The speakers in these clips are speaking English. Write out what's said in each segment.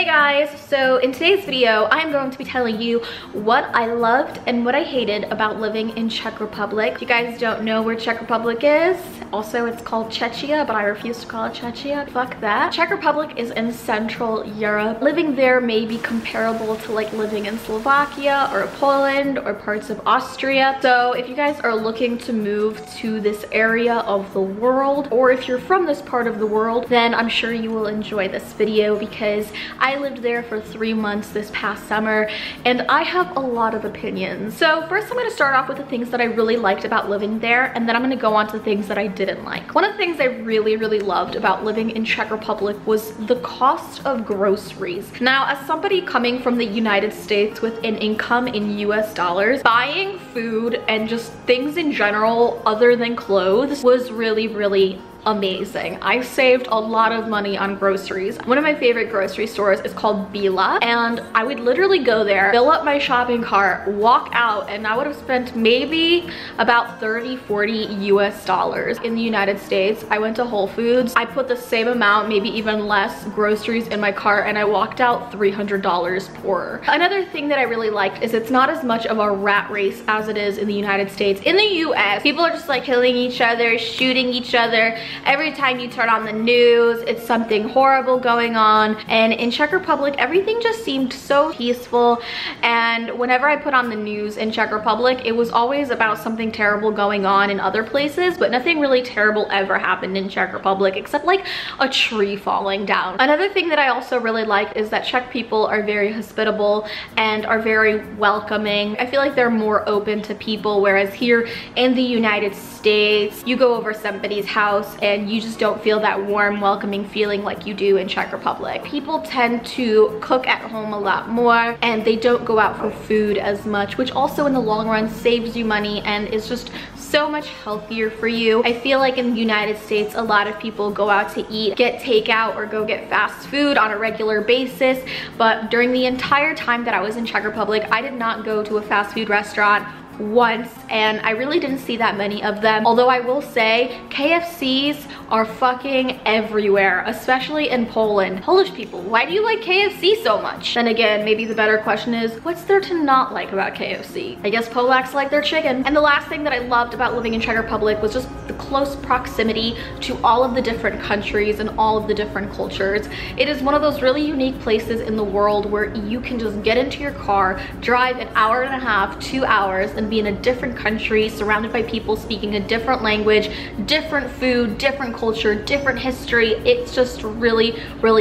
Hey guys, so in today's video, I'm going to be telling you what I loved and what I hated about living in Czech Republic. If you guys don't know where Czech Republic is, also it's called Czechia, but I refuse to call it Czechia. Fuck that. Czech Republic is in Central Europe. Living there may be comparable to like living in Slovakia or Poland or parts of Austria. So if you guys are looking to move to this area of the world, or if you're from this part of the world, then I'm sure you will enjoy this video because I lived there for 3 months this past summer and I have a lot of opinions. So first I'm going to start off with the things that I really liked about living there, and then I'm going to go on to the things that I didn't like. One of the things I really loved about living in Czech Republic was the cost of groceries. Now, as somebody coming from the United States with an income in US dollars, buying food and just things in general other than clothes was really amazing. I saved a lot of money on groceries. One of my favorite grocery stores is called Bila, and I would literally go there, fill up my shopping cart, walk out, and I would have spent maybe about 30-40 US dollars. In the United States, I went to Whole Foods, I put the same amount, maybe even less, groceries in my cart, and I walked out $300 poorer. Another thing that I really liked is it's not as much of a rat race as it is in the United States. In the US, people are just like killing each other, shooting each other. Every time you turn on the news, it's something horrible going on. And in Czech Republic, everything just seemed so peaceful. And whenever I put on the news in Czech Republic, it was always about something terrible going on in other places, but nothing really terrible ever happened in Czech Republic except like a tree falling down. Another thing that I also really like is that Czech people are very hospitable and are very welcoming. I feel like they're more open to people, whereas here in the United States, you go over somebody's house and you just don't feel that warm, welcoming feeling like you do in Czech Republic. People tend to cook at home a lot more and they don't go out for food as much, which also in the long run saves you money and is just so much healthier for you. I feel like in the United States, a lot of people go out to eat, get takeout or go get fast food on a regular basis, but during the entire time that I was in Czech Republic, I did not go to a fast food restaurant once, and I really didn't see that many of them. Although I will say KFCs are fucking everywhere, especially in Poland. Polish people, why do you like KFC so much? Then again, maybe the better question is, what's there to not like about KFC? I guess Polacks like their chicken. And the last thing that I loved about living in Czech Republic was just the close proximity to all of the different countries and all of the different cultures. It is one of those really unique places in the world where you can just get into your car, drive an hour and a half, 2 hours, and be in a different country surrounded by people speaking a different language, different food, different culture, different history. It's just really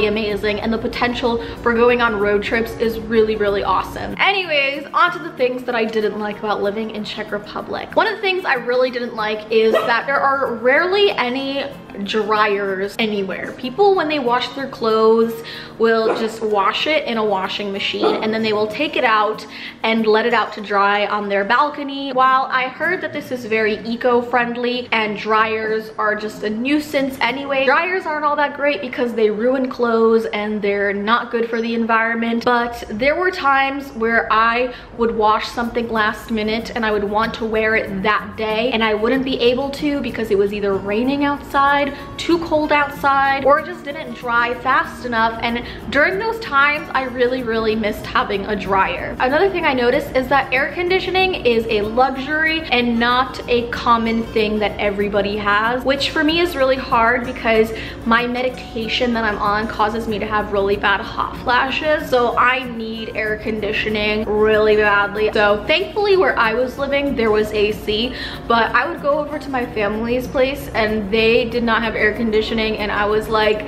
amazing, and the potential for going on road trips is really awesome. Anyways, on to the things that I didn't like about living in Czech Republic. One of the things I really didn't like is that there are rarely any dryers anywhere. People, when they wash their clothes, will just wash it in a washing machine and then they will take it out and let it out to dry on their balcony. While I heard that this is very eco-friendly and dryers are just a nuisance anyway, dryers aren't all that great because they ruin clothes and they're not good for the environment. But there were times where I would wash something last minute and I would want to wear it that day and I wouldn't be able to because it was either raining outside, too cold outside, or it just didn't dry fast enough. And during those times, I really missed having a dryer. Another thing I noticed is that air conditioning is a luxury and not a common thing that everybody has, which for me is really hard because my medication that I'm on causes me to have really bad hot flashes. So I need air conditioning really badly. So thankfully where I was living, there was AC, but I would go over to my family's place and they did not have air conditioning, and I was like,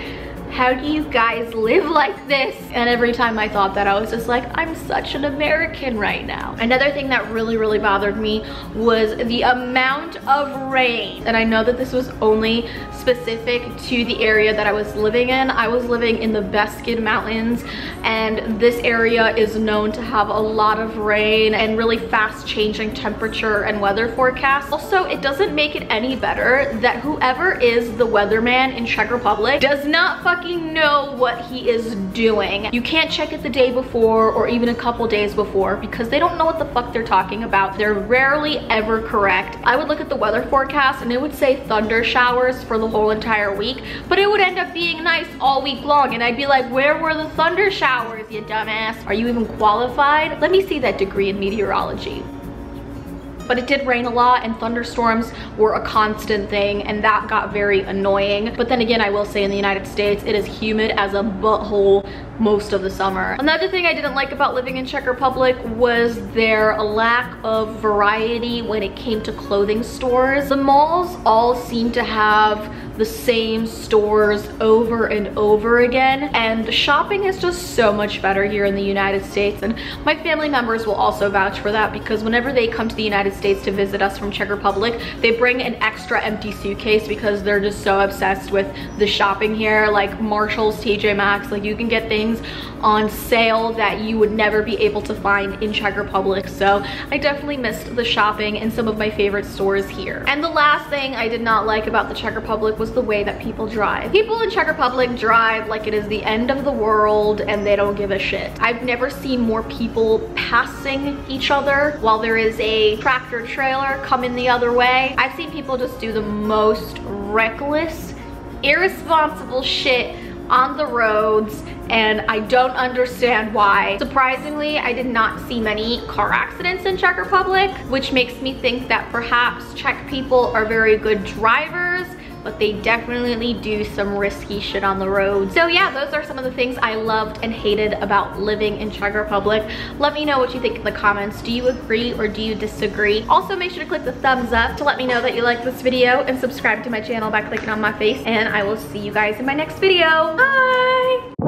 how do you guys live like this? And every time I thought that, I was just like, I'm such an American right now. Another thing that really bothered me was the amount of rain. And I know that this was only specific to the area that I was living in. I was living in the Beskid Mountains, and this area is known to have a lot of rain and really fast changing temperature and weather forecasts. Also, it doesn't make it any better that whoever is the weatherman in Czech Republic does not fucking fucking know what he is doing. You can't check it the day before or even a couple days before because they don't know what the fuck they're talking about. They're rarely ever correct. I would look at the weather forecast and it would say thunder showers for the whole entire week, but it would end up being nice all week long, and I'd be like, where were the thunder showers, you dumbass? Are you even qualified? Let me see that degree in meteorology. But it did rain a lot and thunderstorms were a constant thing, and that got very annoying. But then again, I will say in the United States, it is humid as a butthole most of the summer. Another thing I didn't like about living in Czech Republic was their lack of variety when it came to clothing stores. The malls all seem to have the same stores over and over again, and the shopping is just so much better here in the United States. And my family members will also vouch for that, because whenever they come to the United States to visit us from Czech Republic, they bring an extra empty suitcase because they're just so obsessed with the shopping here. Like Marshall's, TJ Maxx, like you can get things on sale that you would never be able to find in Czech Republic. So I definitely missed the shopping in some of my favorite stores here. And the last thing I did not like about the Czech Republic was the way that people drive. People in Czech Republic drive like it is the end of the world and they don't give a shit. I've never seen more people passing each other while there is a tractor trailer coming the other way. I've seen people just do the most reckless, irresponsible shit on the roads, and I don't understand why. Surprisingly, I did not see many car accidents in Czech Republic, which makes me think that perhaps Czech people are very good drivers, but they definitely do some risky shit on the road. So yeah, those are some of the things I loved and hated about living in Czech Republic. Let me know what you think in the comments. Do you agree or do you disagree? Also, make sure to click the thumbs up to let me know that you liked this video, and subscribe to my channel by clicking on my face, and I will see you guys in my next video. Bye!